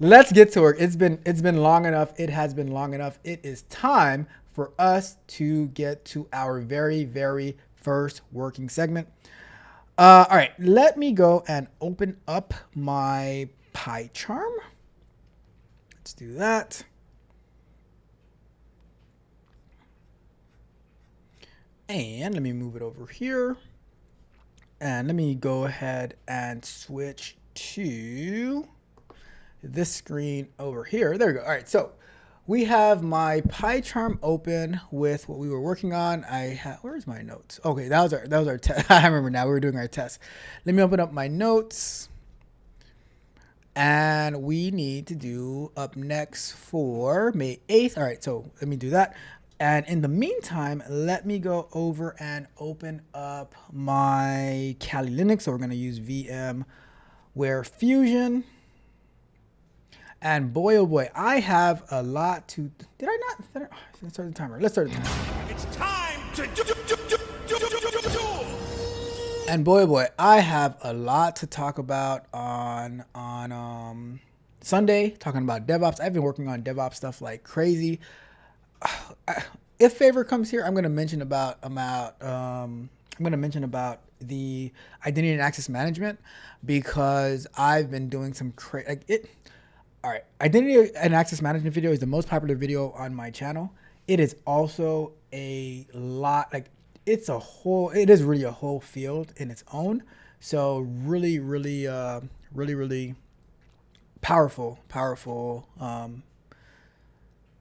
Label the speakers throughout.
Speaker 1: Let's get to work. It's been long enough. It has been long enough. It is time for us to get to our very first working segment. All right, let me go and open up my pie charm. Let's do that. And let me move it over here. And let me go ahead and switch to this screen over here. There we go. All right, so we have my pie charm open with what we were working on. Where's my notes? Okay, that was our test. I remember now. We were doing our test. Let me open up my notes, and we need to do up next for May 8th. All right, so let me do that. And in the meantime, let me go over and open up my Kali Linux. So we're going to use VMware Fusion. And boy, oh boy, I have a lot to. Did I not? Let's start the timer. Let's start the timer.
Speaker 2: It's time to do.
Speaker 1: And boy, oh boy, I have a lot to talk about on Sunday. Talking about DevOps. I've been working on DevOps stuff like crazy. If favor comes here, I'm going to mention about the identity and access management because I've been doing some all right, identity and access management video is the most popular video on my channel. It is also a lot like it is really a whole field in its own. So really powerful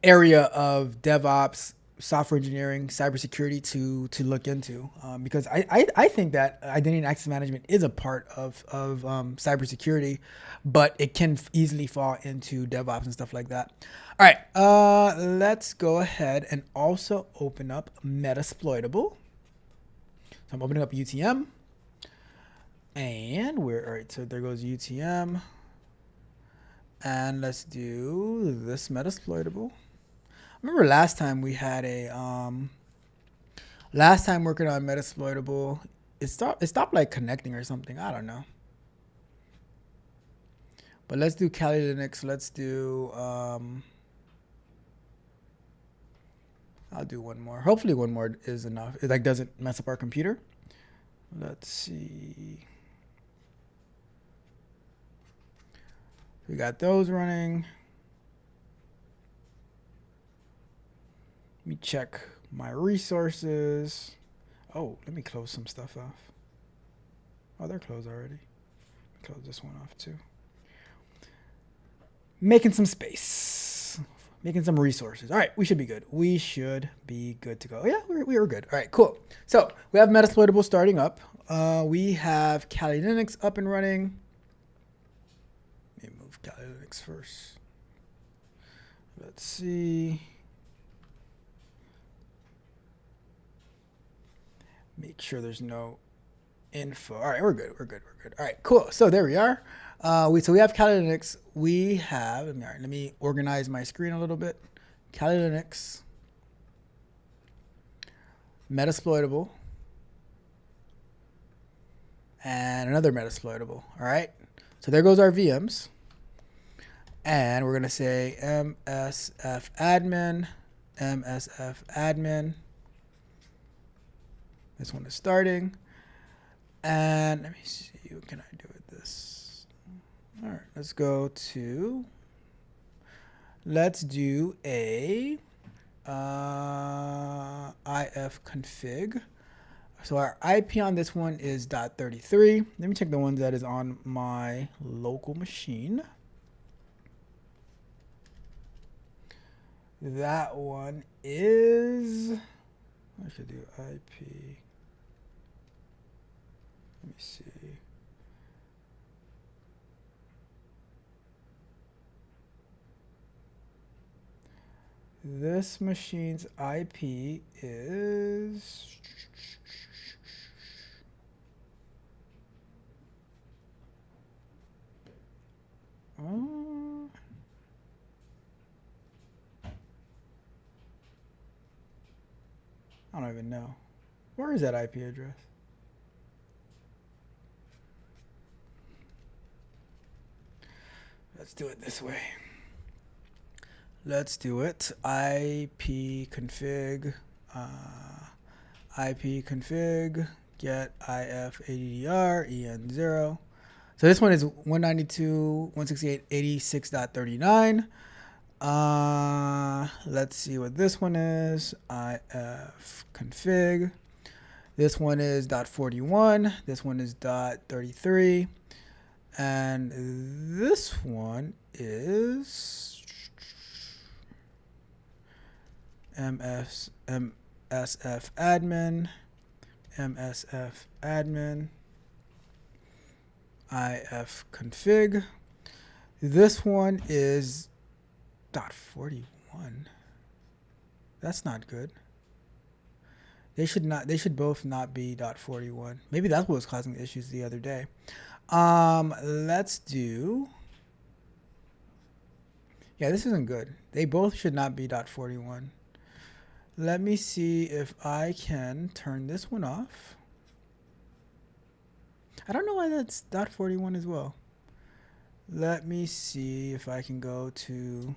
Speaker 1: area of DevOps, software engineering, cybersecurity to look into because I think that identity and access management is a part of cybersecurity, but it can easily fall into DevOps and stuff like that. All right, let's go ahead and also open up Metasploitable. So I'm opening up UTM, and we're all right. So there goes UTM, and let's do this Metasploitable. Remember last time we had last time working on Metasploitable, it stopped like connecting or something. I don't know. But let's do Kali Linux. Let's do I'll do one more. Hopefully one more is enough. It like doesn't mess up our computer. Let's see. We got those running. Let me check my resources. Oh, let me close some stuff off. Oh, they're closed already. Close this one off too. Making some space. Making some resources. All right, we should be good. We should be good to go. Yeah, we were good. All right, cool. So we have Metasploitable starting up. We have Kali Linux up and running. Let me move Kali Linux first. Let's see. Make sure there's no info. All right, we're good. All right, cool. So there we are. We have Kali Linux. We have. All right, let me organize my screen a little bit. Kali Linux, Metasploitable, and another Metasploitable. All right. So there goes our VMs, and we're gonna say msf admin. This one is starting. And let me see, what can I do with this? All right, let's do a if config. So our IP on this one is .33. Let me check the one that is on my local machine. That one is, I should do IP. Let me see. This machine's IP is I don't even know. Where is that IP address? let's do it this way. Let's do it. ipconfig get if addr en0. So this one is 192.168.86.39. Let's see what this one is. ifconfig. This one is .41. This one is .33. And this one is msf admin, if config. This one is .41. That's not good. They should both not be .41. Maybe that's what was causing the issues the other day. Let's do. Yeah, this isn't good. They both should not be .41. Let me see if I can turn this one off. I don't know why that's .41 as well. Let me see if I can go to.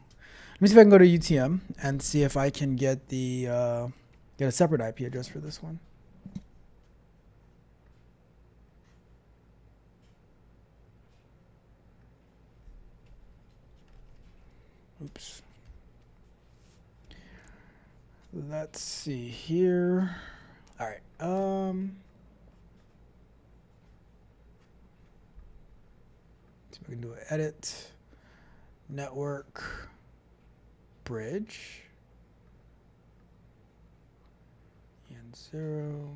Speaker 1: Let me see if I can go to UTM and see if I can get the get a separate IP address for this one. Oops. Let's see here. All right. So we can do an edit, network, bridge, en0.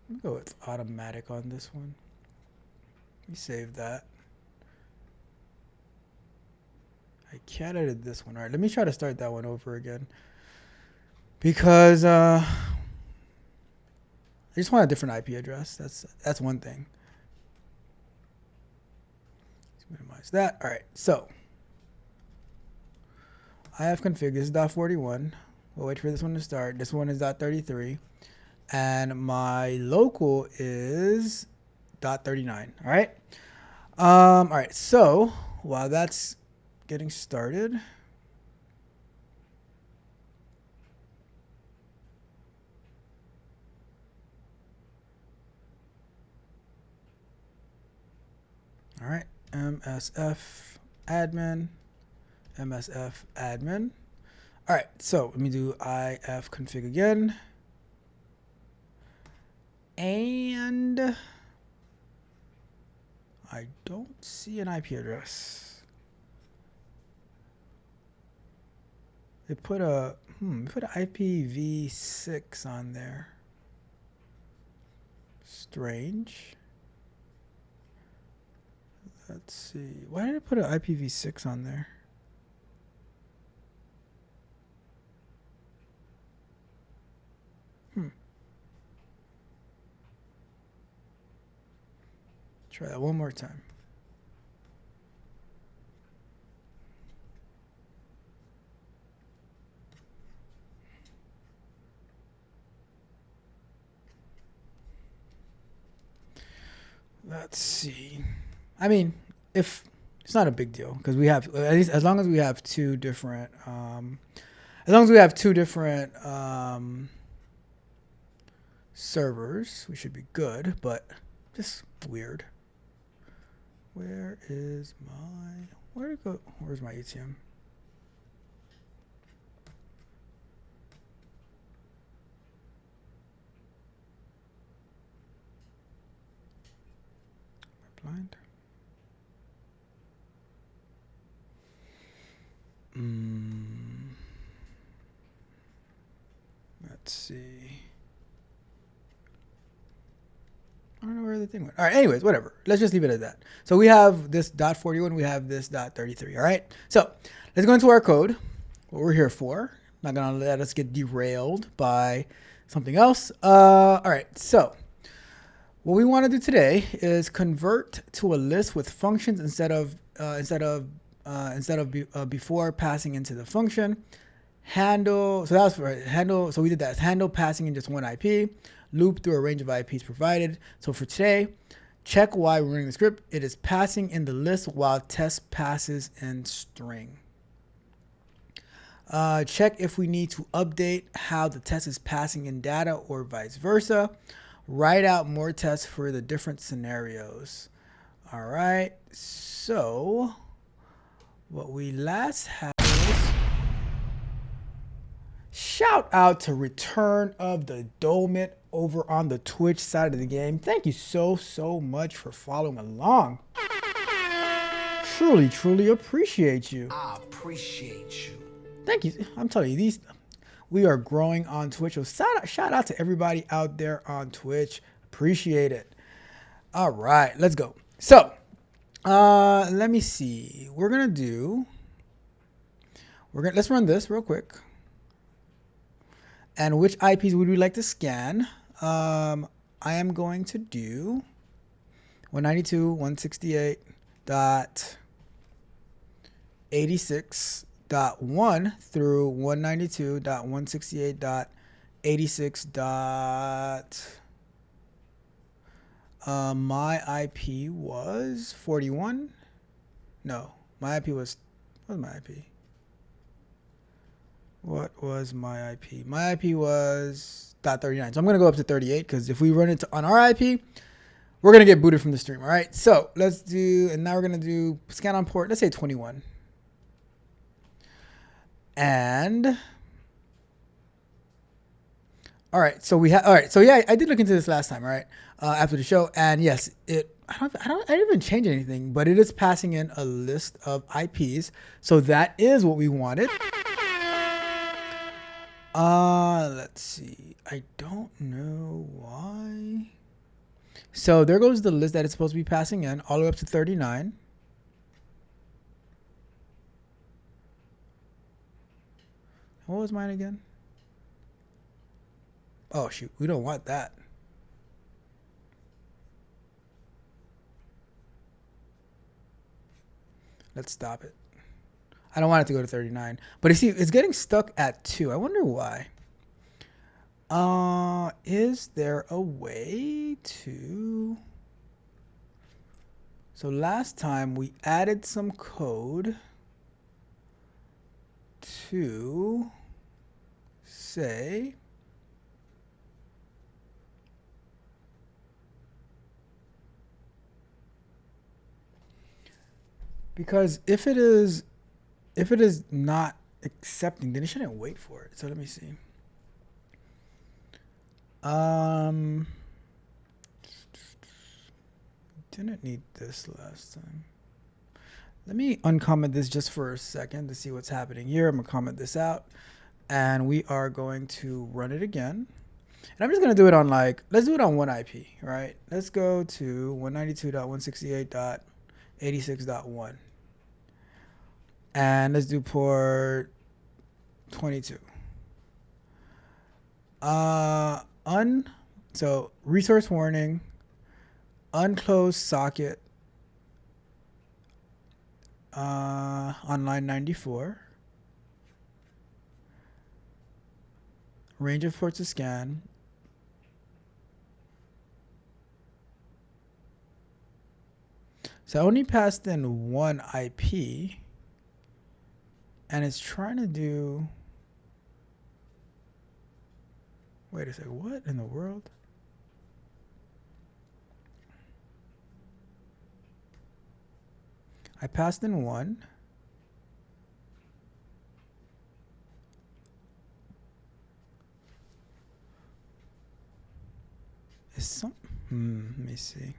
Speaker 1: Let me go with automatic on this one. Let me save that. I can't edit this one. All right, let me try to start that one over again. Because I just want a different IP address. That's one thing. Let's minimize that. All right, so ifconfig, this is .41. We'll wait for this one to start. This one is .33. And my local is .39. All right. All right. So while that's getting started, all right. msf admin. All right. So let me do ifconfig again. And I don't see an IP address. They put a IPv6 on there. Strange. Let's see. Why did I put an IPv6 on there? Try that one more time. Let's see. I mean, if it's not a big deal because we have at least as long as we have two different servers, we should be good. But just weird. Where is my, where'd it go? Where's my ATM? Blind. Let's see. I don't know where the thing went. All right, anyways, whatever. Let's just leave it at that. So we have this .41, we have this .33, all right? So let's go into our code, what we're here for. Not gonna let us get derailed by something else. All right, so what we wanna do today is convert to a list with functions instead of before passing into the function. handle. So that was for handle. So we did that. Handle passing in just one IP. Loop through a range of IPs provided. So for today, check why we're running the script. It is passing in the list while test passes in string. Check if we need to update how the test is passing in data or vice versa. Write out more tests for the different scenarios. All right. So what we last had was shout out to Return of the Dolmet over on the Twitch side of the game. Thank you so much for following along. Truly appreciate you.
Speaker 2: I appreciate you.
Speaker 1: Thank you. I'm telling you, we are growing on Twitch. So shout out to everybody out there on Twitch. Appreciate it. All right, let's go. So, let me see. Let's run this real quick. And which IPs would we like to scan? I am going to do 192.168.86.1 through 192.168.86. My IP was 41. No, my IP was, what was my IP? What was my IP? My IP was .39. So I'm going to go up to 38 because if we run it on our IP, we're going to get booted from the stream. All right. So let's do, and now we're going to do scan on port. Let's say 21. And all right. So we have, all right. So yeah, I did look into this last time, all right, after the show. And yes, I didn't even change anything, but it is passing in a list of IPs. So that is what we wanted. Let's see. I don't know why. So there goes the list that it's supposed to be passing in all the way up to 39. What was mine again? Oh, shoot. We don't want that. Let's stop it. I don't want it to go to 39. But you see, it's getting stuck at 2. I wonder why. Is there a way to... So last time we added some code to say... Because if it is not accepting, then it shouldn't wait for it. So let me see. Didn't need this last time. Let me uncomment this just for a second to see what's happening here. I'm gonna comment this out and we are going to run it again. And I'm just gonna do it on let's do it on one IP, right? Let's go to 192.168.86.1. And let's do port 22. So resource warning, unclosed socket on line 94. Range of ports to scan. So I only passed in one IP. And it's trying to do... Wait a second. What in the world? I passed in one. Is some... let me see.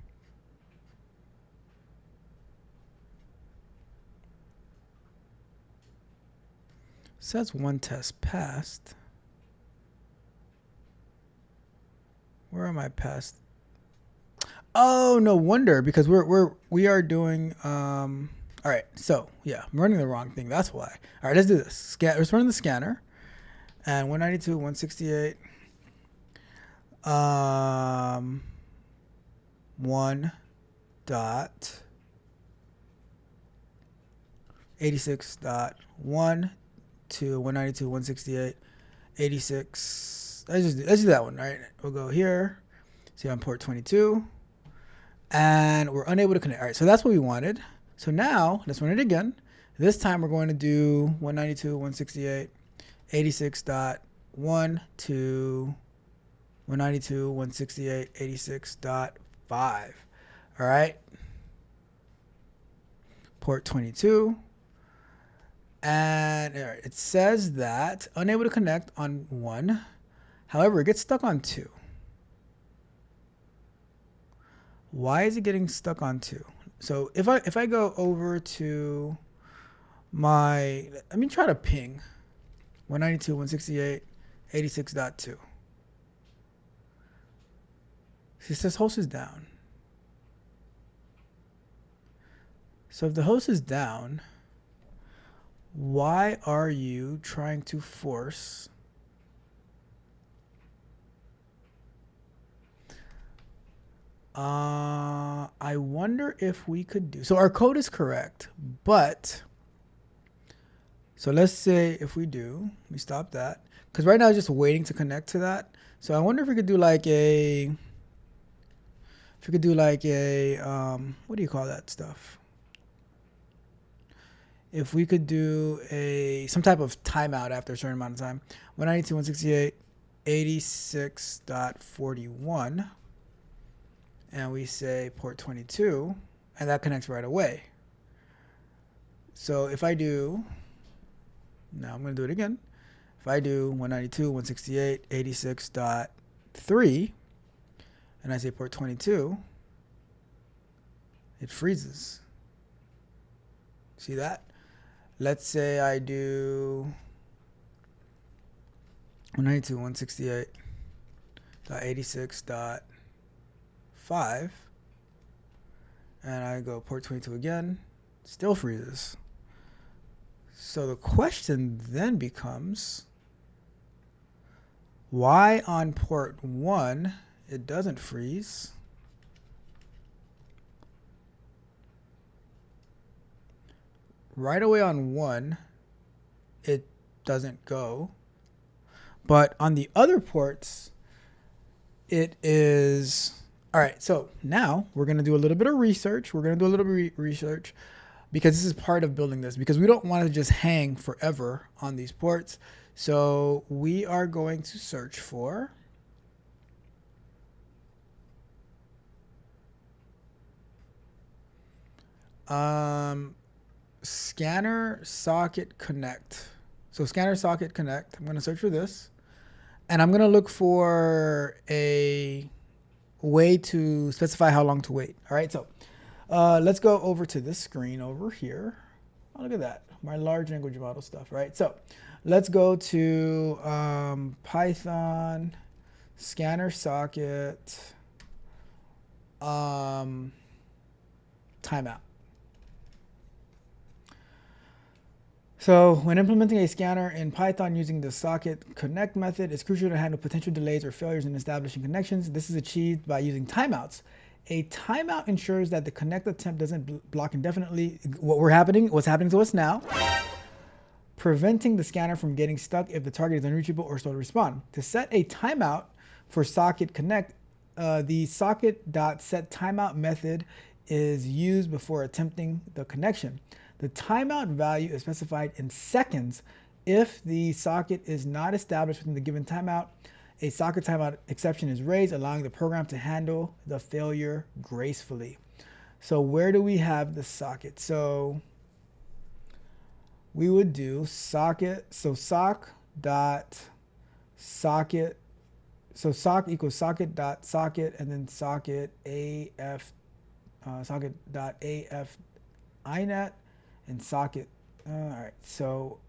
Speaker 1: Says one test passed. Where am I past? Oh, no wonder, because we are doing all right. So yeah, I'm running the wrong thing. That's why. All right, let's do this. Let's run the scanner, and 192.168 1.86.1 to 192.168.86. Let's do that one, right? We'll go here. See on port 22. And we're unable to connect. All right, so that's what we wanted. So now let's run it again. This time we're going to do 192.168.86.1 to 192.168.86.5. All right. Port 22. And it says that unable to connect on 1. However, it gets stuck on 2. Why is it getting stuck on 2? So if I go over to my, let me try to ping 192.168.86.2. It says host is down. So if the host is down, why are you trying to force I wonder if we could do, so our code is correct, but so let's say if we stop that, because right now it's just waiting to connect to that. So I wonder if we could do like a, what do you call that stuff? If we could do some type of timeout after a certain amount of time, 192.168.86.41, and we say port 22, and that connects right away. So if I do, now I'm going to do it again. If I do 192.168.86.3, and I say port 22, it freezes. See that? Let's say I do 192.168.86.5, and I go port 22 again, still freezes. So the question then becomes, why on port 1 it doesn't freeze? Right away on 1, it doesn't go. But on the other ports, it is. All right, so now we're going to do a little bit of research. Research because this is part of building this, because we don't want to just hang forever on these ports. So we are going to search for scanner socket connect. So scanner socket connect, I'm going to search for this, and I'm going to look for a way to specify how long to wait. All right, so let's go over to this screen over here. Oh, look at that, my large language model stuff, right? So let's go to Python scanner socket timeout. So when implementing a scanner in Python using the socket connect method, it's crucial to handle potential delays or failures in establishing connections. This is achieved by using timeouts. A timeout ensures that the connect attempt doesn't block indefinitely what's happening to us now, preventing the scanner from getting stuck if the target is unreachable or slow to respond. To set a timeout for socket connect, the socket.setTimeout method is used before attempting the connection. The timeout value is specified in seconds. If the socket is not established within the given timeout, a socket timeout exception is raised, allowing the program to handle the failure gracefully. So where do we have the socket? So we would do socket, so sock.socket, so sock equals socket.socket, and then socket af, socket.af inet, and socket. All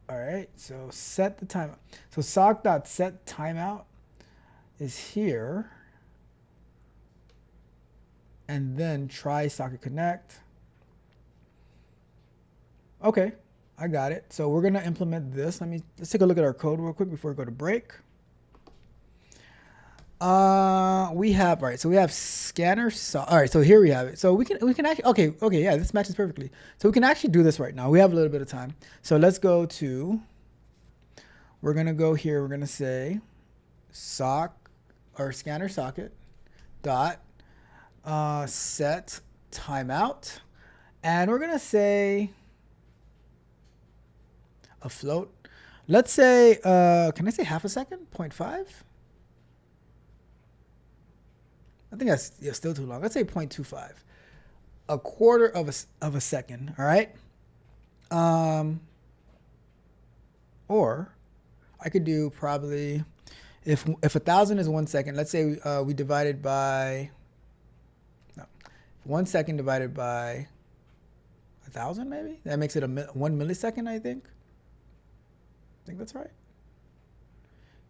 Speaker 1: right, so set the timeout. So sock.set timeout is here, and then try socket connect. Okay, I got it. So we're gonna implement this. Let's take a look at our code real quick before we go to break. We have, all right, so we have scanner. All right, so here we have it. So we can actually, okay, yeah, this matches perfectly. So we can actually do this right now. We have a little bit of time. So let's go to we're gonna go here. We're gonna say sock or scanner socket dot set timeout, and we're gonna say a float. Let's say, can I say half a second? 0.5? I think that's still too long. Let's say 0.25. A quarter of a second, all right? Or I could do probably, if 1,000 is 1 second, let's say we divided by, no, 1 second divided by 1,000 maybe? That makes it 1 millisecond, I think. I think that's right.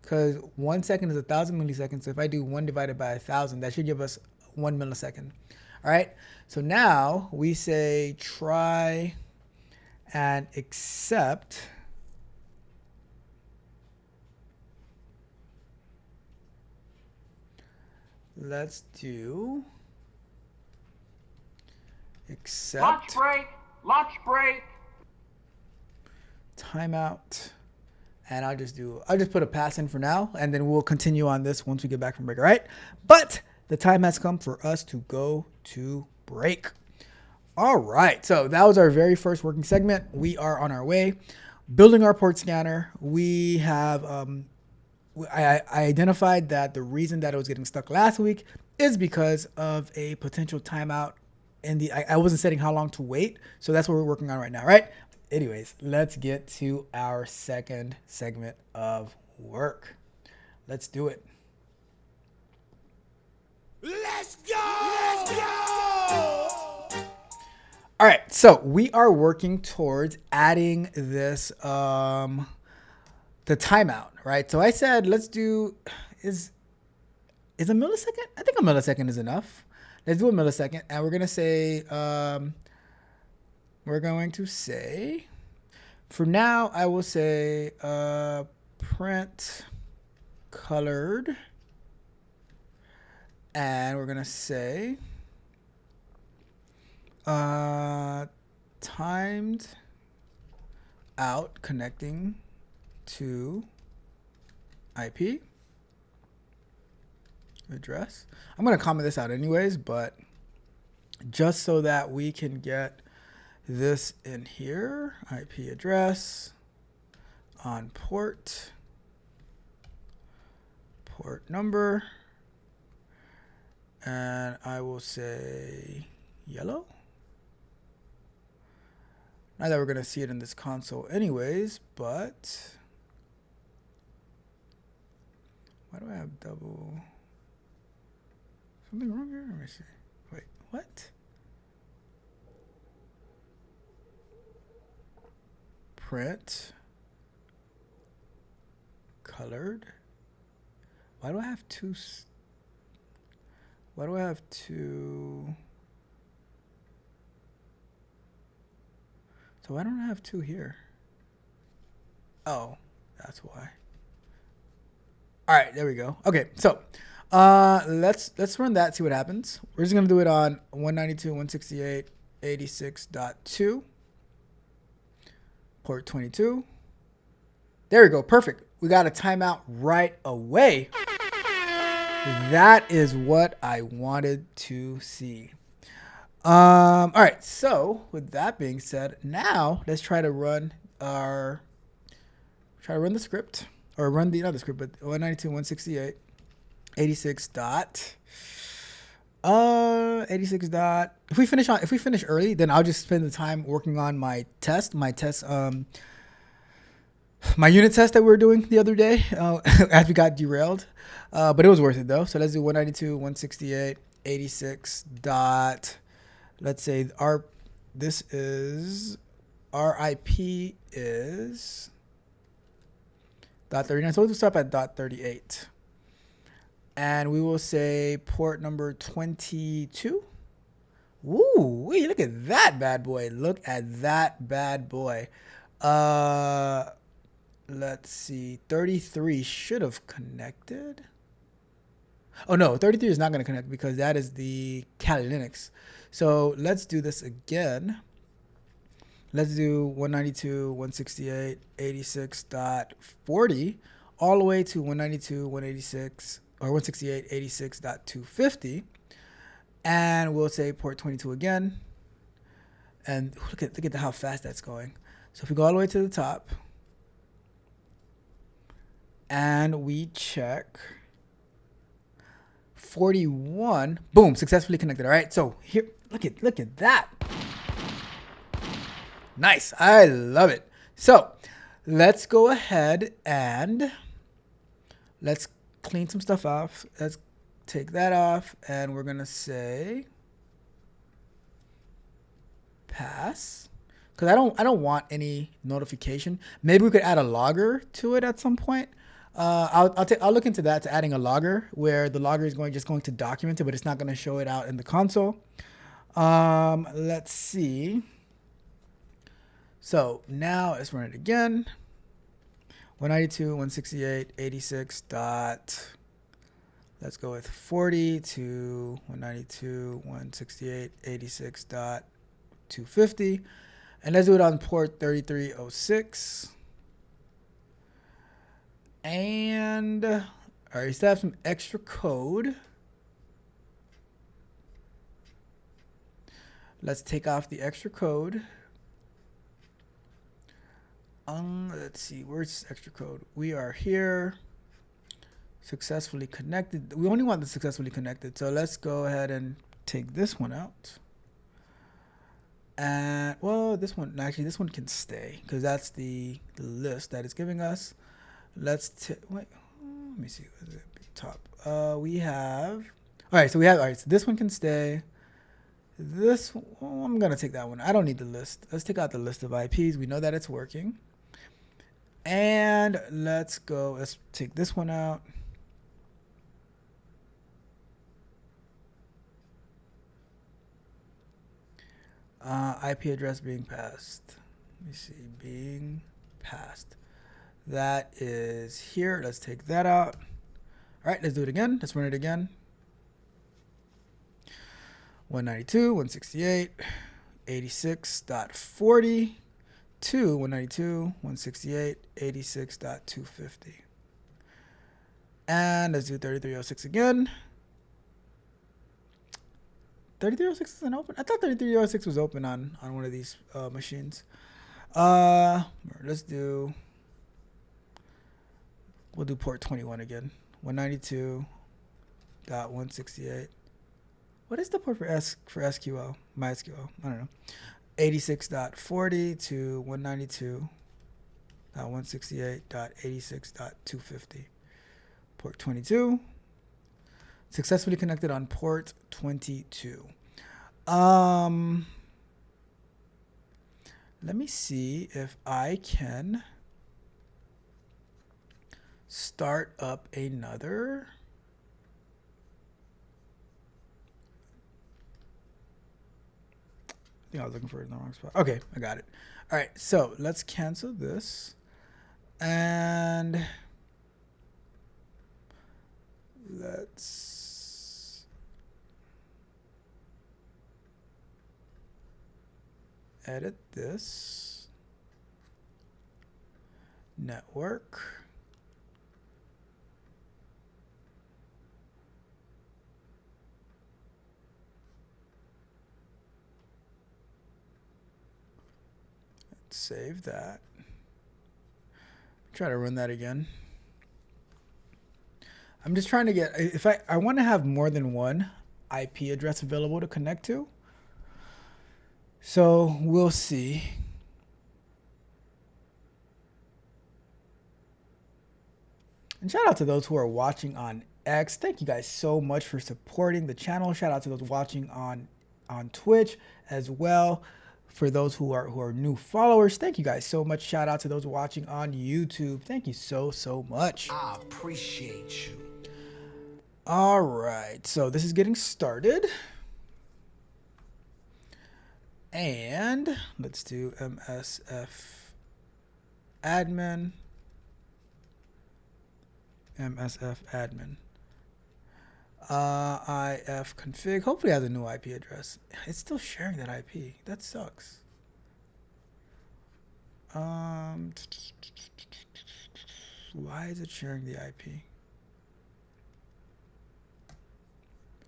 Speaker 1: Because 1 second is 1,000 milliseconds. So if I do 1 divided by 1,000, that should give us 1 millisecond. All right. So now we say try and accept. Let's do accept.
Speaker 2: Lunch break. Lunch break.
Speaker 1: Timeout. And I'll just put a pass in for now, and then we'll continue on this once we get back from break, all right? But the time has come for us to go to break. All right, so that was our very first working segment. We are on our way. Building our port scanner, we have, I identified that the reason that it was getting stuck last week is because of a potential timeout I wasn't setting how long to wait. So that's what we're working on right now, right? Anyways, let's get to our second segment of work. Let's do it.
Speaker 2: Let's go! Let's go!
Speaker 1: All right, so we are working towards adding this, the timeout, right? So I said, let's do, is a millisecond? I think a millisecond is enough. Let's do a millisecond, and we're going to say, for now, I will say print colored, and we're going to say timed out connecting to IP address. I'm going to comment this out anyways, but just so that we can get this in here, IP address on port number, and I will say yellow. Not that we're going to see it in this console anyways, but why do I have double? Something wrong here? Let me see. Wait, what? Print colored. Why do I have two? Why do I have two? So why don't I have two here? Oh, that's why. All right, there we go. Okay, so let's run that, see what happens. We're just gonna do it on 192.168.86.2. Port 22. There we go. Perfect. We got a timeout right away. That is what I wanted to see. All right. So with that being said, now let's try to run the script, or run not the script, but 192.168.86 dot. 86 dot. If we finish early, then I'll just spend the time working on my unit test that we were doing the other day, as we got derailed. But it was worth it though. So let's do 192.168.86 dot. Let's say our IP is .39. So we'll stop at .38. And we will say port number 22. Ooh, wait, look at that bad boy. Look at that bad boy. Let's see. 33 should have connected. Oh, no. 33 is not going to connect because that is the Kali Linux. So let's do this again. Let's do 192.168.86.40 all the way to 192.186 or 168.86.250. And we'll say port 22 again. And look at how fast that's going. So if we go all the way to the top and we check 41, boom, successfully connected. All right. So here, look at that. Nice. I love it. So let's go ahead and let's clean some stuff off. Let's take that off and we're going to say pass, because I don't want any notification. Maybe we could add a logger to it at some point. I'll look into that, to adding a logger where the logger is just going to document it, but it's not going to show it out in the console. Let's see. So now let's run it again. 192.168.86 dot. Let's go with 40 to 192.168.86 dot 250, and let's do it on port 3306. And all right, still have some extra code. Let's take off the extra code. Let's see, where's extra code? We are here. Successfully connected. We only want the successfully connected, so let's go ahead and take this one out. And well, this one can stay because that's the list that it's giving us. Let's wait. Let me see. What is it? Top. We have. All right. So we have. All right. So this one can stay. This. I'm gonna take that one. I don't need the list. Let's take out the list of IPs. We know that it's working. And let's go. Let's take this one out. IP address being passed. Let me see. Being passed. That is here. Let's take that out. All right, let's do it again. Let's run it again. 192.168.86.40 to 192.168.86.250. And let's do 3306 again. 3306 isn't open. I thought 3306 was open on one of these machines. Let's do. We'll do port 21 again. 192.168. What is the port for SQL? MySQL. I don't know. 86.40 to 192.168.86.250. Port 22. Successfully connected on port 22. Let me see if I can start up another. I think I was looking for it in the wrong spot. Okay, I got it. All right, so let's cancel this. And let's edit this network. Let's save that. Try to run that again. I'm just trying to get, if I want to have more than one IP address available to connect to. So we'll see. And shout out to those who are watching on X. Thank you guys so much for supporting the channel. Shout out to those watching on Twitch as well. For those who are new followers, thank you guys so much. Shout out to those watching on YouTube. Thank you so much.
Speaker 2: I appreciate you.
Speaker 1: All right, so this is getting started. And let's do MSF admin. MSF admin. IF config. Hopefully it has a new IP address. It's still sharing that IP. That sucks. Um, why is it sharing the IP?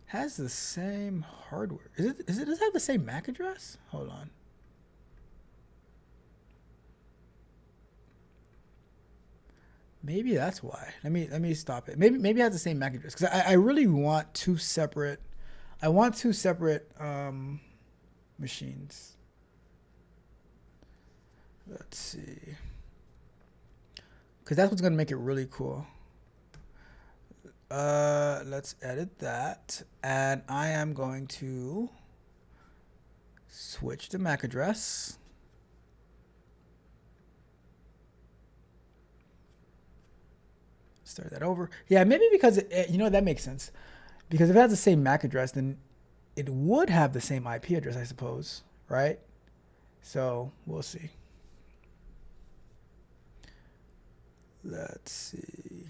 Speaker 1: Has the same hardware. Does it have the same MAC address? Hold on. Maybe that's why. Let me stop it. Maybe it has the same MAC address because I really want two separate. I want two separate machines. Let's see. Because that's what's gonna make it really cool. Let's edit that, and I am going to switch the MAC address. Start that over. Yeah, maybe because that makes sense. Because if it has the same MAC address, then it would have the same IP address, I suppose, right? So we'll see. Let's see.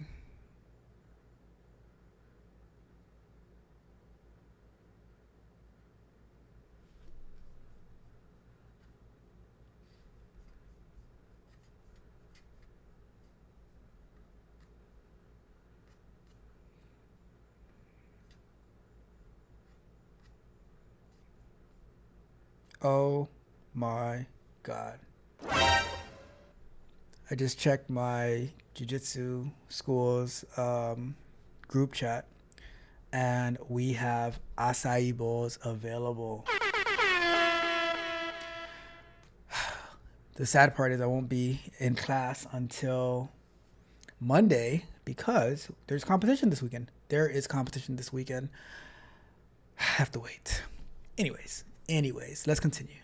Speaker 1: Oh my God. I just checked my jiu-jitsu school's group chat, and we have acai bowls available. The sad part is I won't be in class until Monday because there's competition this weekend. There is competition this weekend. I have to wait. Anyways, let's continue.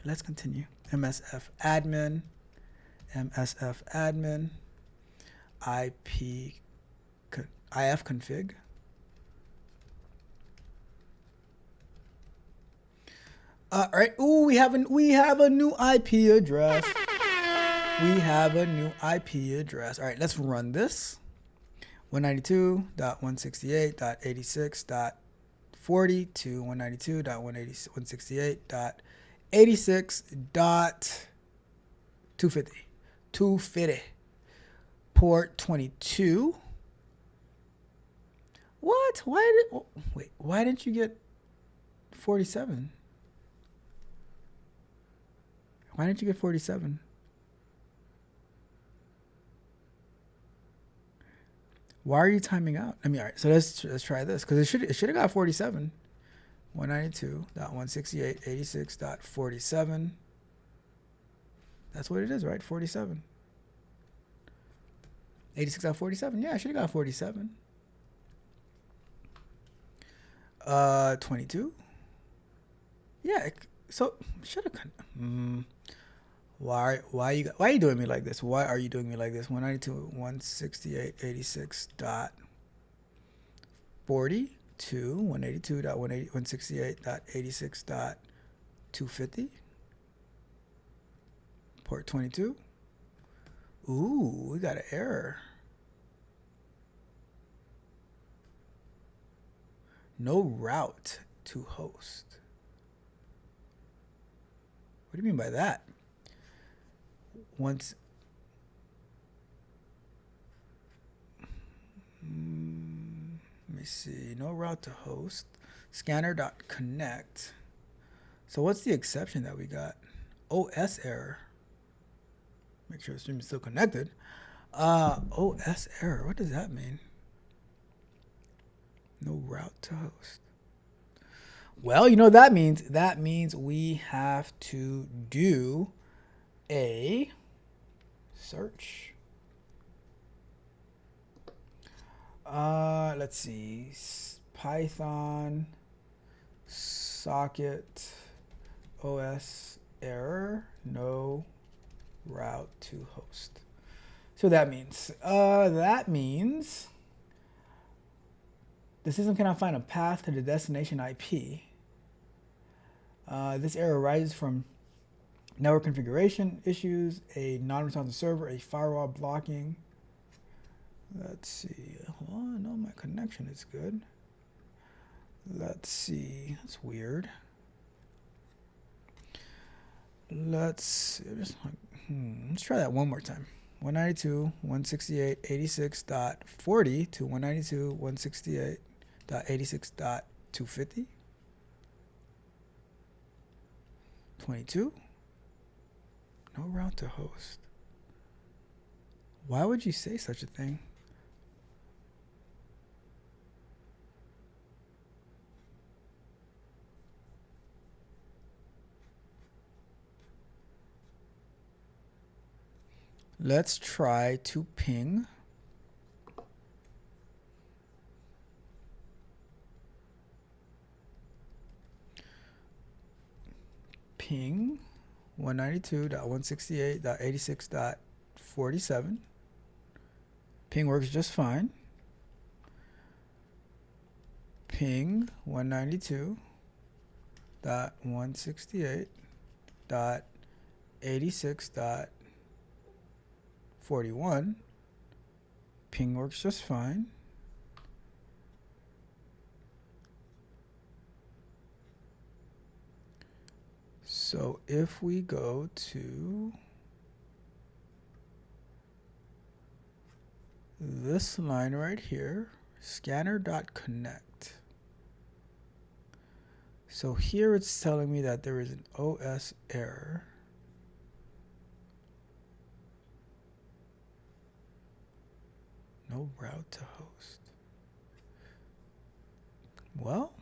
Speaker 1: MSF admin, IP, IF config. All right. Ooh, we have a new IP address. We have a new IP address. All right, let's run this. 192.168.86.40 to 192.168.86.250. 250. Port 22. What? Why didn't you get 47? Why didn't you get 47? Why are you timing out? All right, so let's try this because it should have got 47. 192.168.86.47. That's what it is, right? 47. 86.47. Yeah, I should have got 47. 22. Yeah, so should have. Why are you doing me like this? Why are you doing me like this? 192.168.86.40 to 192.168.86.250. Port 22. Ooh, we got an error. No route to host. What do you mean by that? Let me see. No route to host. Scanner.connect. So what's the exception that we got? OS error. Make sure the stream is still connected. OS error. What does that mean? No route to host. Well, that means we have to do a search. Let's see. Python socket OS error, no route to host. So that means the system cannot find a path to the destination IP. This error arises from network configuration issues, a non-responsive server, a firewall blocking. Let's see. Oh, no, my connection is good. Let's see. That's weird. let's try that one more time. 192.168.86.40 to 192.168.86.250. 22. No route to host. Why would you say such a thing? Let's try to ping ping 192.168.86.47. Ping works just fine. Ping 192.168.86.41. Ping works just fine. So if we go to this line right here, scanner.connect. So here it's telling me that there is an OS error. No route to host. Well,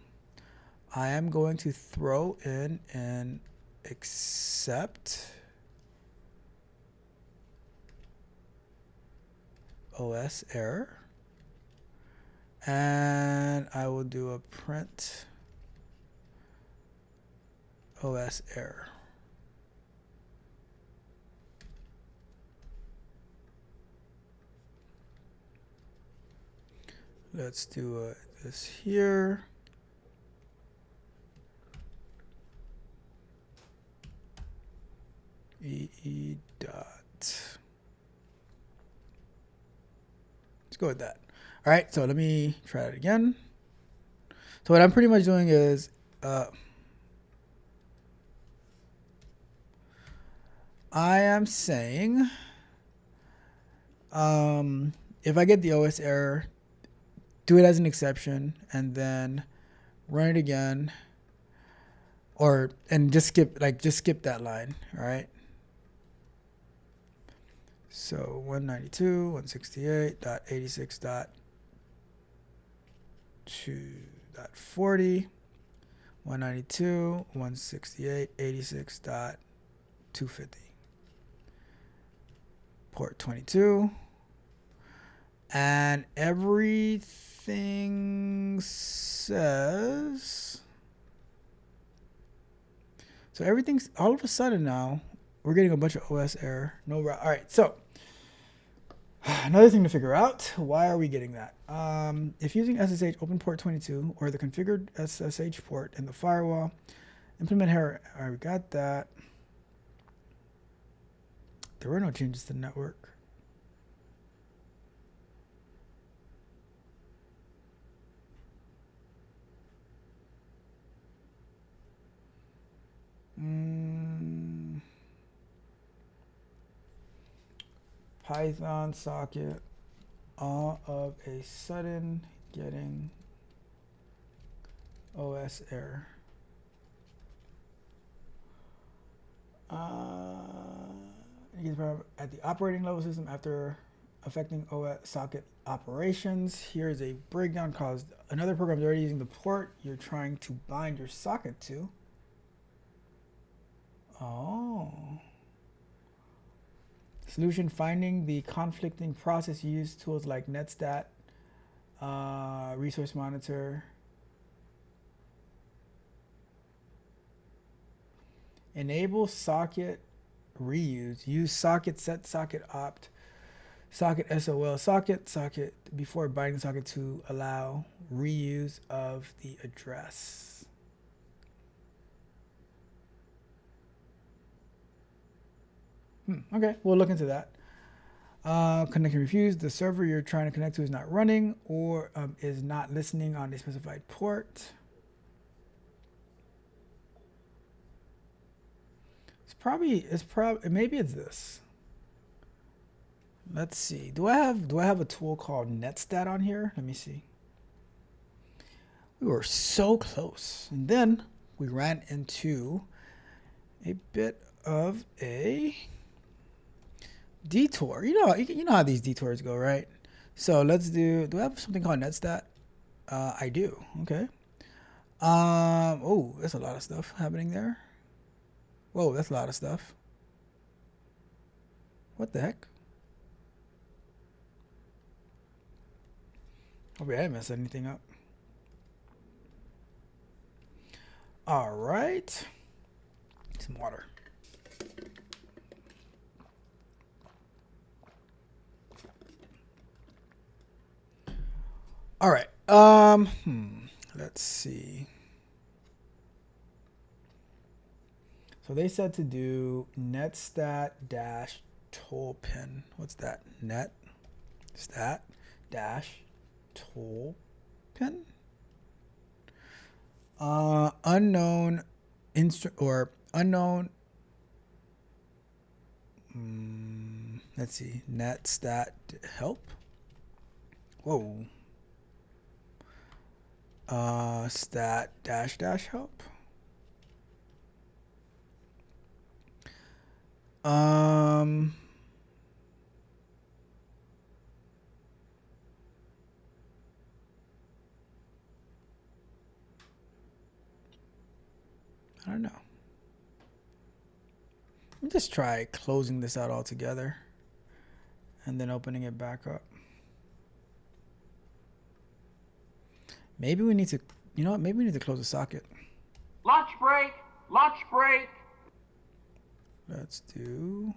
Speaker 1: I am going to throw in an except OS error, and I will do a print OS error. Let's do this here. EE dot. Let's go with that. All right, so let me try it again. So what I'm pretty much doing is I am saying if I get the OS error, do it as an exception and then run it again, and just skip that line. All right. So 192.168.86.2.40, 192.168.86.250, port 22, and everything says. So everything's all of a sudden now we're getting a bunch of OS error. No route. All right, so another thing to figure out, why are we getting that? If using SSH open port 22 or the configured SSH port in the firewall, implement error. All right, we got that. There were no changes to the network. Python socket, all of a sudden getting OS error. At the operating level system after affecting OS socket operations. Here's a breakdown caused another program is already using the port you're trying to bind your socket to. Oh. Solution: finding the conflicting process. Use tools like netstat, resource monitor. Enable socket reuse. Use socket set socket opt socket SOL socket before binding the socket to allow reuse of the address. Okay, we'll look into that. Connection refused. The server you're trying to connect to is not running or is not listening on a specified port. maybe it's this. Let's see. Do I have a tool called netstat on here? Let me see. We were so close. And then we ran into a bit of a detour. You know how these detours go, right? So let's do I have something called netstat? I do. Okay. Oh, that's a lot of stuff happening there. Whoa, that's a lot of stuff. What the heck? Hope I didn't mess anything up. All right. Some water. All right. Let's see. So they said to do netstat dash tool pin. What's that? Net stat dash tool pin. Unknown or unknown. Let's see. Netstat help. Whoa. Stat dash dash help. I don't know. Let me just try closing this out altogether and then opening it back up. Maybe we need to, you know what? Maybe we need to close the socket.
Speaker 3: Lunch break! Lunch break!
Speaker 1: Let's do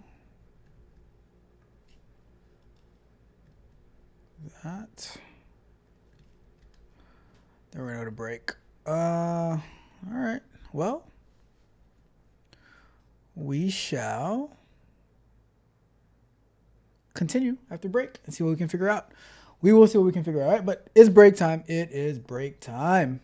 Speaker 1: that. Then we're gonna go to break. All right. Well, we shall continue after break and see what we can figure out. We will see what we can figure out. All right, but it's break time. It is break time.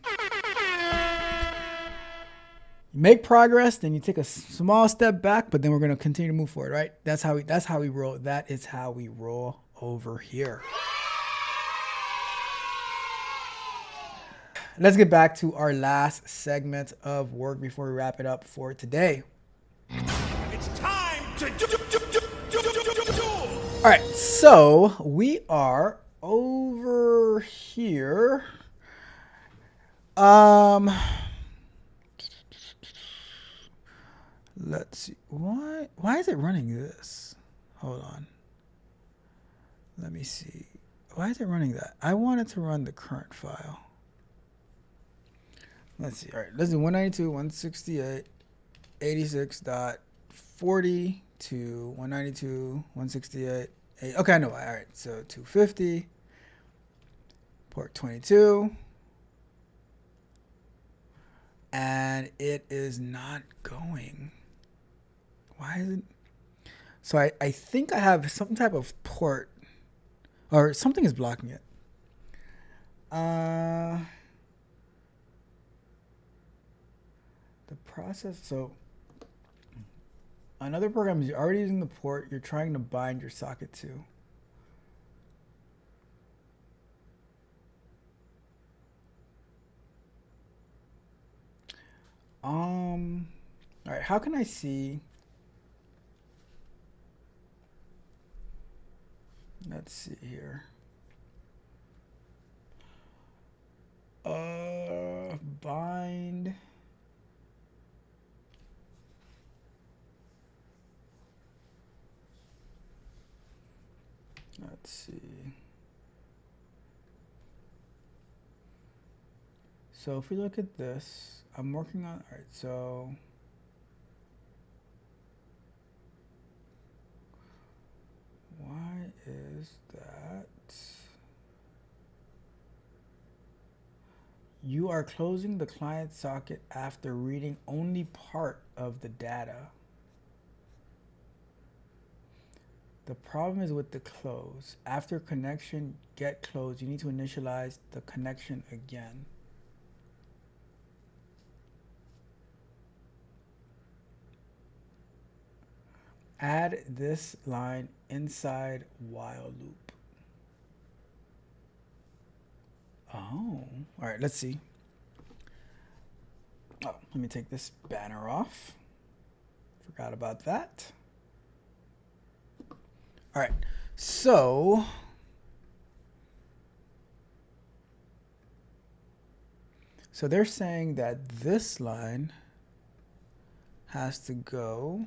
Speaker 1: You make progress, then you take a small step back, but then we're gonna continue to move forward. Right? That's how we roll. That is how we roll over here. Let's get back to our last segment of work before we wrap it up for today.
Speaker 2: It's time to do.
Speaker 1: All right, so we are over here. Let's see. Why is it running this? Hold on. Let me see. Why is it running that? I want it to run the current file. Let's see. All right, let's do 192.168.86.40 to 192.168. Okay, I know why. All right, so 250, port 22, and it is not going. Why is it? So I think I have some type of port, or something is blocking it. The process, so another program is already using the port you're trying to bind your socket to. All right, how can I see? Let's see here. Bind. Let's see. So if we look at this, I'm working on, all right, so why is that? You are closing the client socket after reading only part of the data. The problem is with the close. After connection get closed, you need to initialize the connection again. Add this line inside while loop. Oh, all right, let's see. Oh, let me take this banner off. Forgot about that. All right, so they're saying that this line has to go.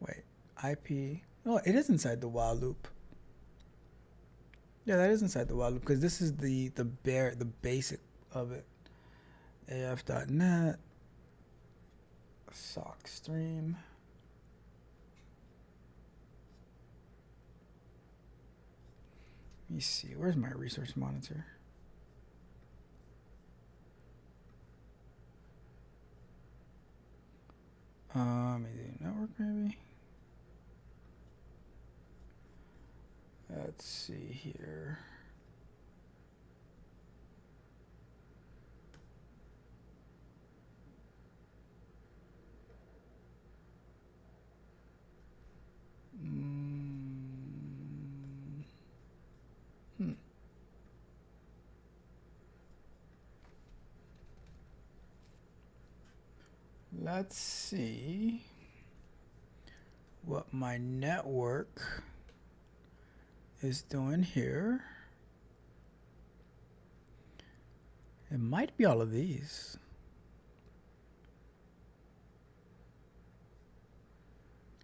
Speaker 1: Wait, IP. Oh, it is inside the while loop. Yeah, that is inside the while loop because this is the basic of it. AF.NET sock stream. Let me see. Where's my resource monitor? Maybe network, maybe. Let's see here. Let's see what my network is doing here. It might be all of these.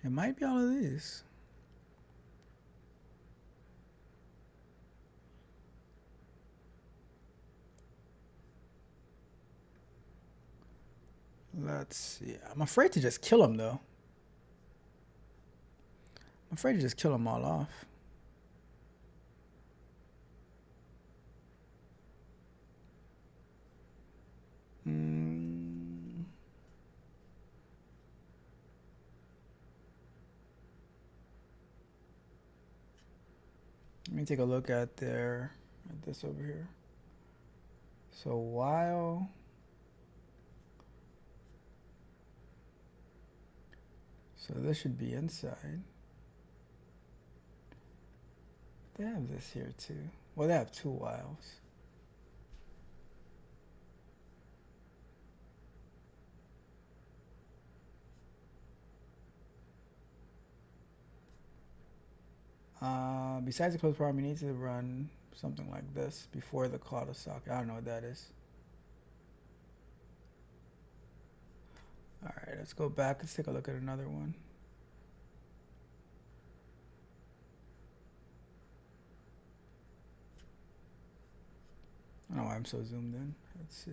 Speaker 1: It might be all of these. Let's see. I'm afraid to just kill them, though. I'm afraid to just kill them all off. Let me take a look at this over here. So while this should be inside. They have this here too. Well, they have two whiles. Besides the close program, you need to run something like this before the call to socket. I don't know what that is. All right, let's go back. Let's take a look at another one. I don't know why I'm so zoomed in. Let's see.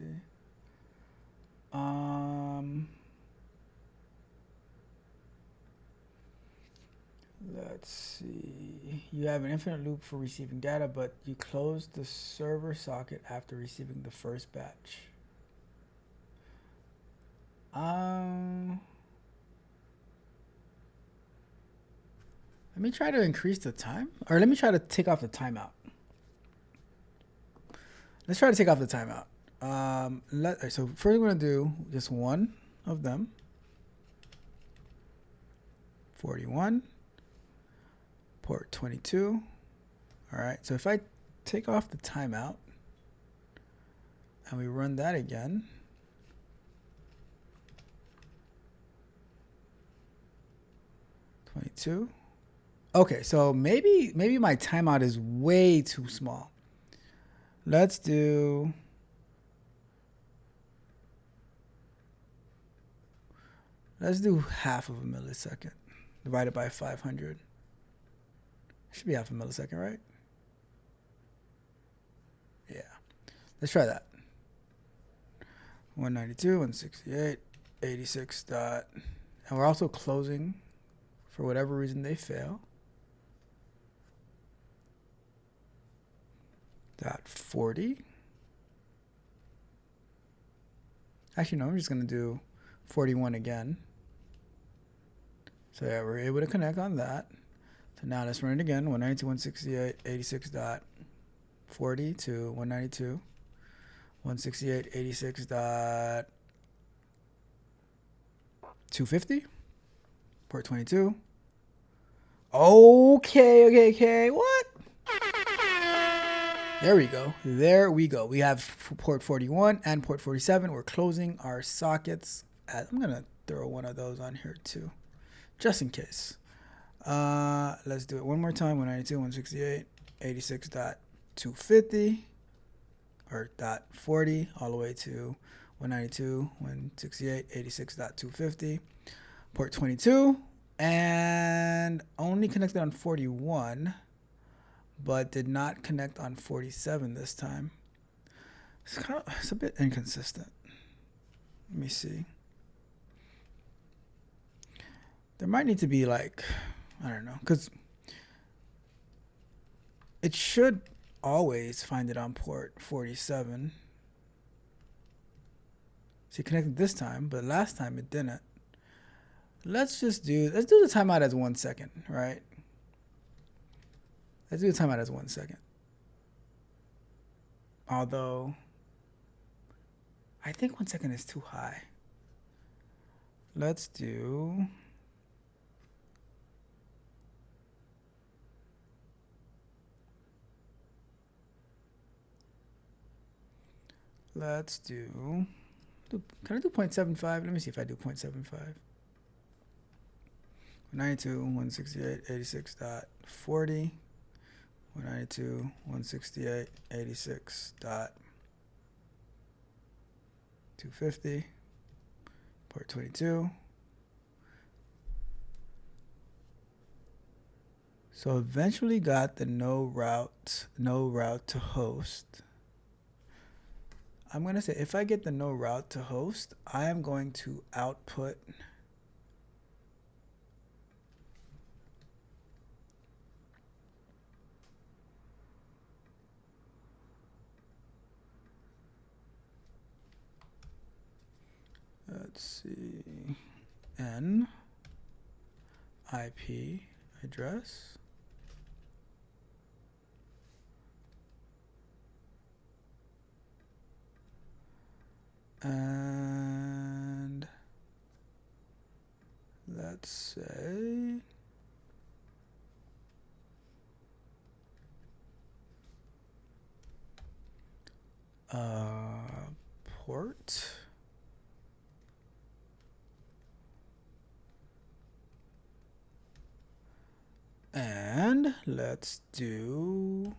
Speaker 1: Let's see. You have an infinite loop for receiving data, but you close the server socket after receiving the first batch. Let me try to increase the time, or let me try to take off the timeout. Let's try to take off the timeout. So first we're gonna do just one of them. 41, port 22. All right, so if I take off the timeout and we run that again, okay, so maybe my timeout is way too small. Let's do half of a millisecond divided by 500. Should be half a millisecond, right? Yeah. Let's try that. 192, 168, 86 dot. And we're also closing. For whatever reason, they fail. Dot 40. Actually, no, I'm just going to do 41 again. So yeah, we're able to connect on that. So now let's run it again. 192, 168, 86 dot 40 to 192, 168, 86 dot 250. Port 22. Okay. What? There we go. We have port 41 and port 47. We're closing our sockets. I'm going to throw one of those on here too, just in case. Let's do it one more time. 192.168.86.250 or .40 all the way to 192.168.86.250. Port 22 and only connected on 41, but did not connect on 47 this time. It's a bit inconsistent. Let me see. There might need to be like, I don't know, because it should always find it on port 47. So it connected this time, but last time it didn't. Let's do the timeout as 1 second, right? Let's do the timeout as 1 second. Although, I think 1 second is too high. Let's do... Can I do 0.75? Let me see if I do 0.75. 192.168.86.40. 192.168.86.250. Port 22. So eventually got the no route to host. I'm going to say if I get the no route to host, I am going to output let's see, N IP address. And let's say port and let's do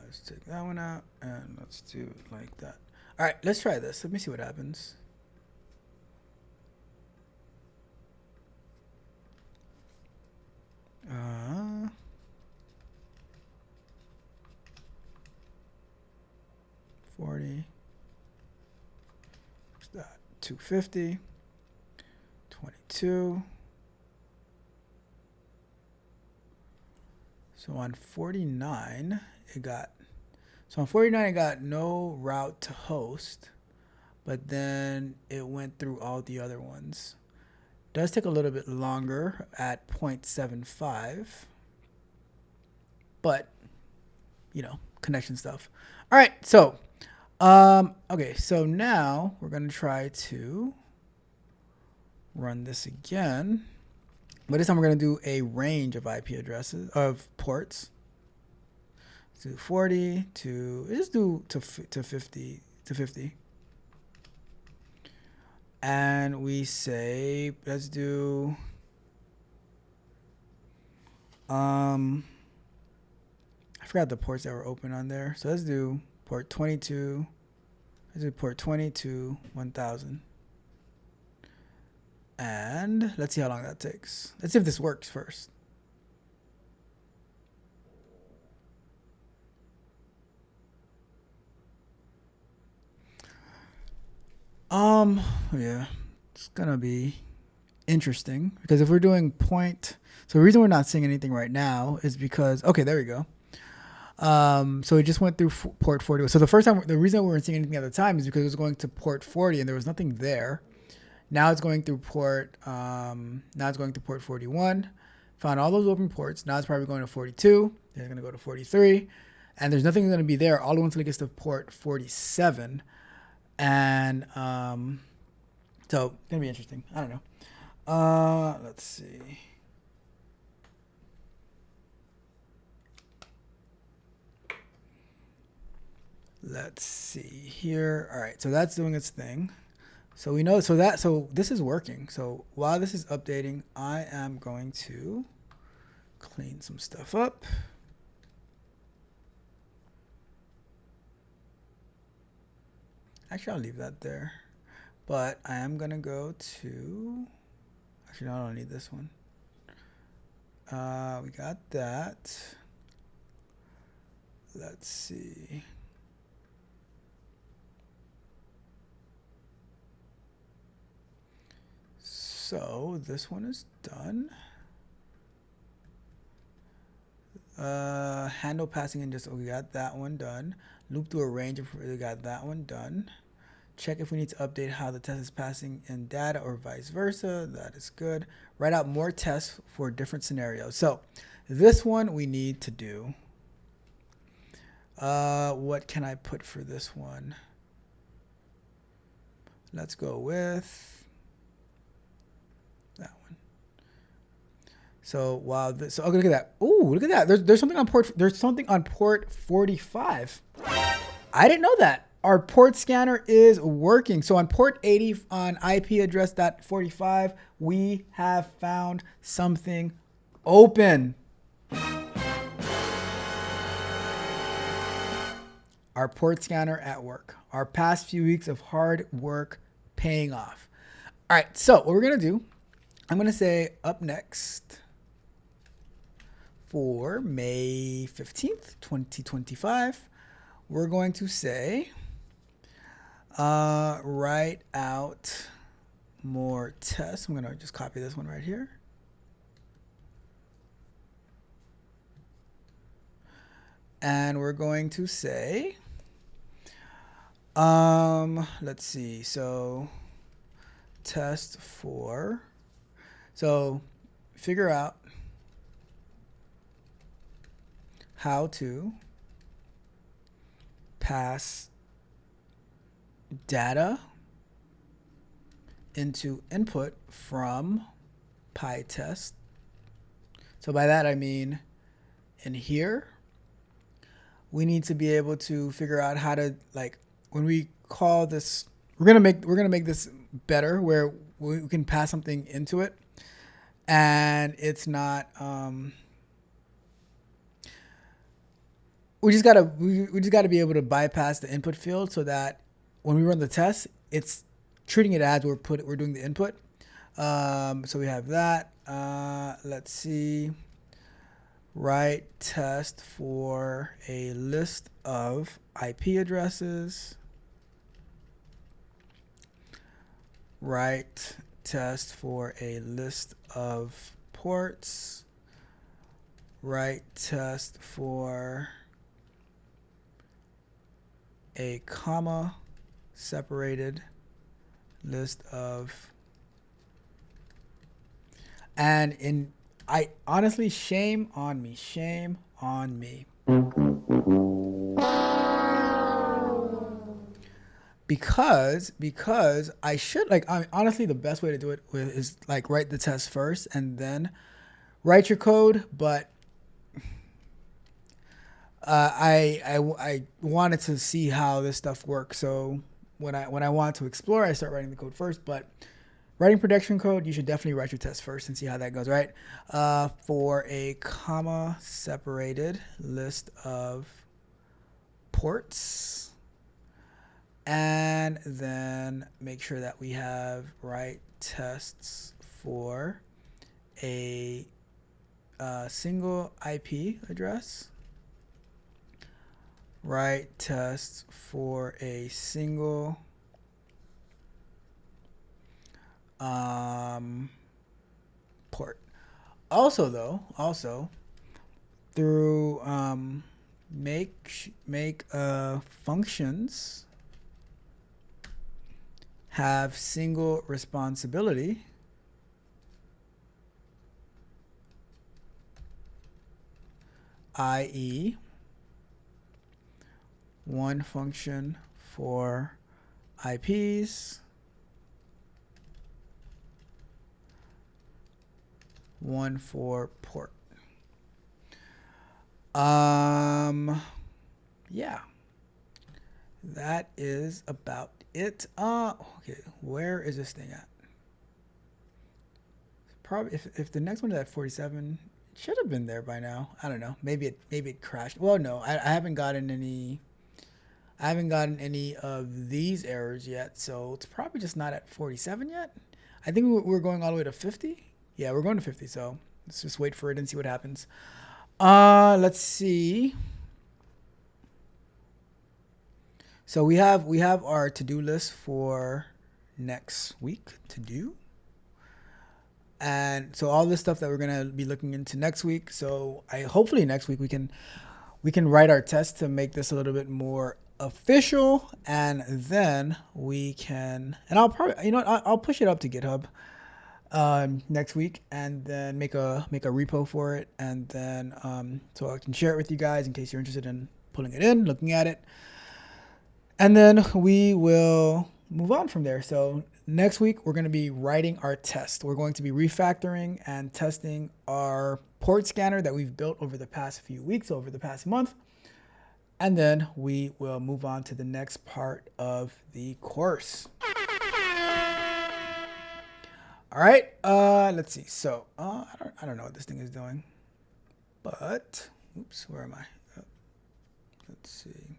Speaker 1: let's take that one out and let's do it like that. All right, let's try this. Let me see what happens. Uh, 40. 250. 22. So on 49, it got no route to host, but then it went through all the other ones. Does take a little bit longer at 0.75, but connection stuff. All right, so okay, so now we're gonna try to run this again. But this time we're going to do a range of IP addresses, of ports. Let's do 40 to, let's do to 50. And we say, let's do, I forgot the ports that were open on there. So let's do port 22. Let's do port 22, 1000. And let's see how long that takes. Let's see if this works first. Yeah, it's gonna be interesting because if we're doing so the reason we're not seeing anything right now is because, okay, there we go. So it just went through port 40. So the first time, the reason we weren't seeing anything at the time is because it was going to port 40 and there was nothing there. Now it's going through now it's going to port 41. Found all those open ports. Now it's probably going to 42. Then it's going to go to 43. And there's nothing going to be there all the way until it gets to port 47. And so it's going to be interesting. I don't know. Let's see. Let's see here. All right, so that's doing its thing. So we know, so this is working. So while this is updating, I am going to clean some stuff up. Actually, I'll leave that there. But I am going to go to, actually, no, I don't need this one. We got that. Let's see. So this one is done. Handle passing in we got that one done. Loop through a range we got that one done. Check if we need to update how the test is passing in data or vice versa. That is good. Write out more tests for different scenarios. So this one we need to do. What can I put for this one? Let's go with that one. So wow, so okay, look at that. Ooh, look at that. There's something on port. There's something on port 45. I didn't know that. Our port scanner is working. So on port 80 on IP address .45, we have found something open. Our port scanner at work. Our past few weeks of hard work paying off. All right, so what we're gonna do, I'm gonna say up next for May 15th, 2025, we're going to say, write out more tests. I'm gonna just copy this one right here. And we're going to say, let's see, so test for, so figure out how to pass data into input from PyTest. So by that I mean in here, we need to be able to figure out how to, like, when we call this, we're gonna make this better where we can pass something into it, and it's not. We just gotta be able to bypass the input field so that when we run the test, it's treating it as we're doing the input. So we have that. Let's see. Write test for a list of IP addresses. Write test for a list of ports. Write test for a comma separated list of, and in, I honestly, shame on me. Because I should, like, honestly, the best way to do it is like write the test first and then write your code. But I wanted to see how this stuff works. So when I want to explore, I start writing the code first. But writing production code, you should definitely write your test first and see how that goes, right? For a comma separated list of ports, and then make sure that we have write tests for a single IP address. Write tests for a single port. Also through make functions have single responsibility, i.e. one function for IPs, one for port. Yeah, that is about it. Okay, where is this thing at? Probably if the next one is at 47, it should have been there by now. I don't know. Maybe it crashed. Well, no, I haven't gotten any. I haven't gotten any of these errors yet, so it's probably just not at 47 yet. I think we're going all the way to 50. Yeah, we're going to 50, so let's just wait for it and see what happens. Let's see. So we have our to-do list for next week to do. And so all this stuff that we're gonna be looking into next week. So hopefully next week we can write our test to make this a little bit more official, and then we can. And I'll probably I'll push it up to GitHub next week, and then make a repo for it, and then so I can share it with you guys in case you're interested in pulling it in, looking at it, and then we will move on from there. So next week, we're going to be writing our test. We're going to be refactoring and testing our port scanner that we've built over the past few weeks, over the past month. And then we will move on to the next part of the course. All right, let's see. So I don't know what this thing is doing, but oops, where am I? Let's see.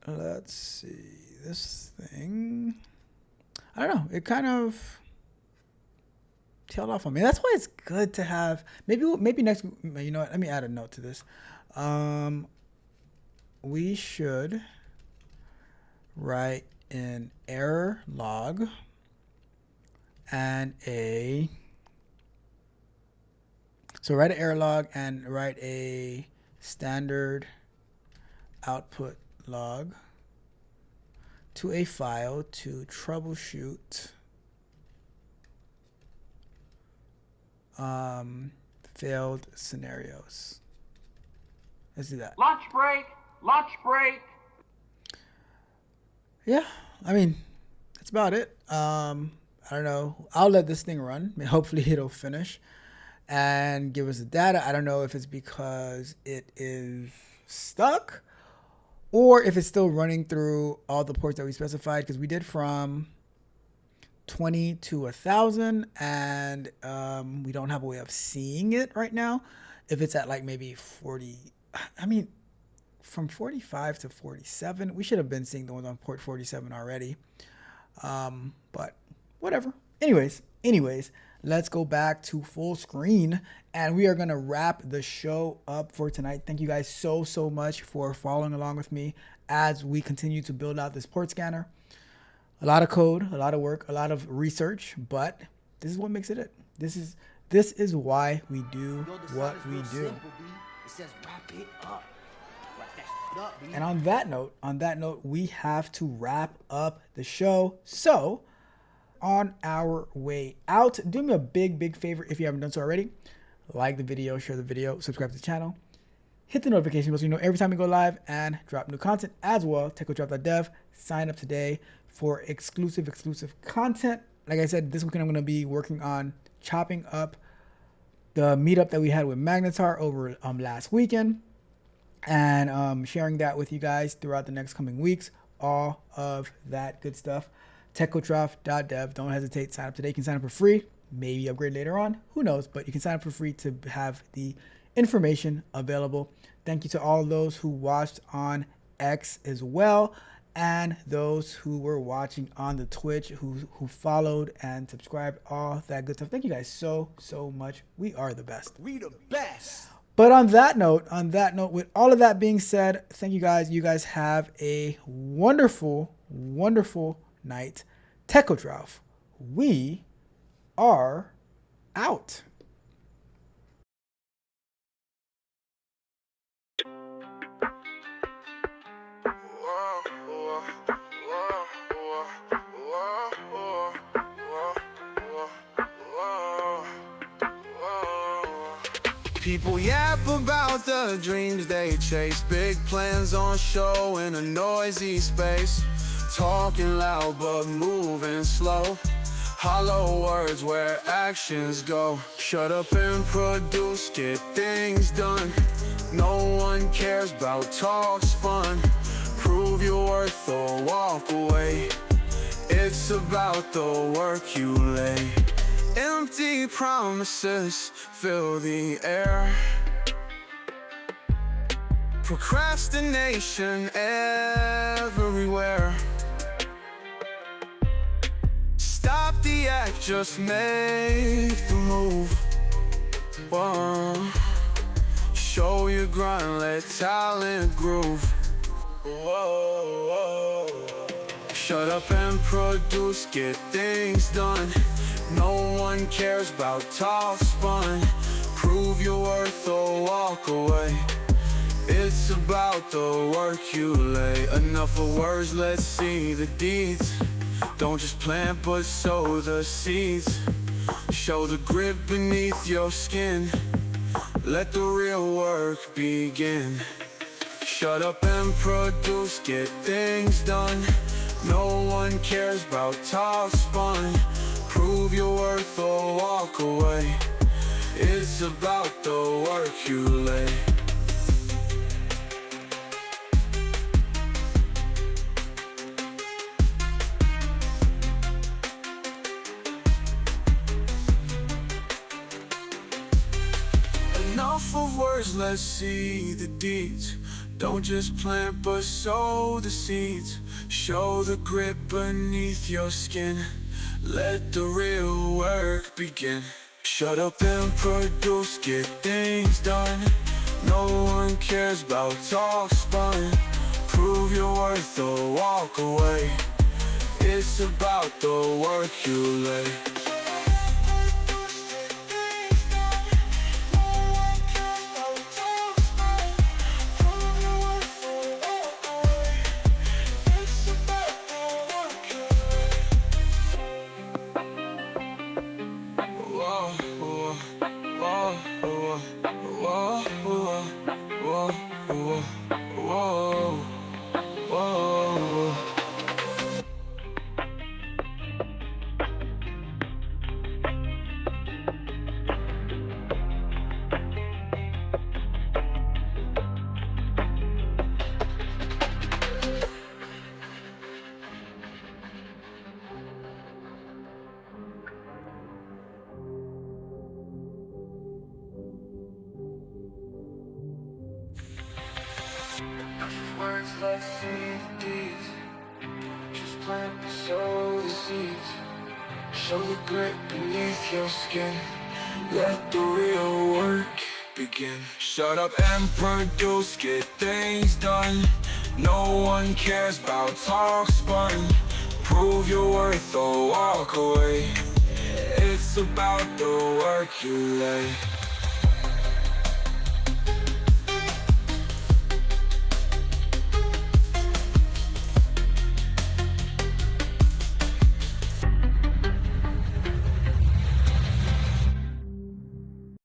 Speaker 1: Let's see, this thing, I don't know, it kind of tailed off on me. That's why it's good to have, maybe next, you know what, let me add a note to this. We should write an error log and write an error log and write a standard output log to a file to troubleshoot failed scenarios. Let's do that.
Speaker 3: Lunch break. Lunch break.
Speaker 1: Yeah, I mean, that's about it. I don't know. I'll let this thing run. I mean, hopefully it'll finish and give us the data. I don't know if it's because it is stuck or if it's still running through all the ports that we specified, because we did from 20 to 1,000, and we don't have a way of seeing it right now. If it's at like maybe 40, I mean, from 45 to 47, we should have been seeing the ones on port 47 already. But whatever. Anyways, let's go back to full screen, and we are going to wrap the show up for tonight. Thank you guys so much for following along with me as we continue to build out this port scanner. A lot of code, a lot of work, a lot of research, but this is what makes it. This is why we do what we do.
Speaker 2: It says wrap it up. Wrap that shit up, B.
Speaker 1: And on that note, we have to wrap up the show. So on our way out, do me a big favor if you haven't done so already. Like the video, share the video, subscribe to the channel, hit the notification bell so you know every time we go live and drop new content as well. TechCoDrop.dev. Sign up today for exclusive content. Like I said, this weekend I'm going to be working on chopping up the meetup that we had with Magnetar over last weekend, and sharing that with you guys throughout the next coming weeks. All of that good stuff. TechCoDrop.dev. Don't hesitate. Sign up today. You can sign up for free. Maybe upgrade later on. Who knows? But you can sign up for free to have the information available. Thank you to all those who watched on X as well, and those who were watching on the Twitch, who followed and subscribed, all that good stuff. Thank you guys so much. We are the best.
Speaker 2: We the best.
Speaker 1: But on that note, with all of that being said, thank you guys. You guys have a wonderful night. TechCoDrop. We are out.
Speaker 4: People yap about the dreams they chase, big plans on show in a noisy space. Talking loud but moving slow, hollow words where actions go. Shut up and produce, get things done. No one cares about talk spun. Prove your worth or walk away. It's about the work you lay. Empty promises fill the air. Procrastination everywhere. Stop the act, just make the move. Whoa. Show your grind, let talent groove. Whoa, whoa. Shut up and produce, get things done. No one cares about talk spun. Prove your worth or walk away. It's about the work you lay. Enough of words, let's see the deeds. Don't just plant but sow the seeds. Show the grit beneath your skin. Let the real work begin. Shut up and produce, get things done. No one cares about talk spun. Prove your worth or walk away. It's about the work you lay. Enough of words, let's see the deeds. Don't just plant but sow the seeds. Show the grit beneath your skin. Let the real work begin. Shut up and produce, get things done. No one cares about talk spun. Prove your worth or walk away. It's about the work you lay. Words, let's see the deeds. Just plant and sow the seeds. Show the grit beneath your skin. Let the real work begin. Shut up and produce, get things done. No one cares about talk spun. Prove your worth or walk away. It's about the work you lay.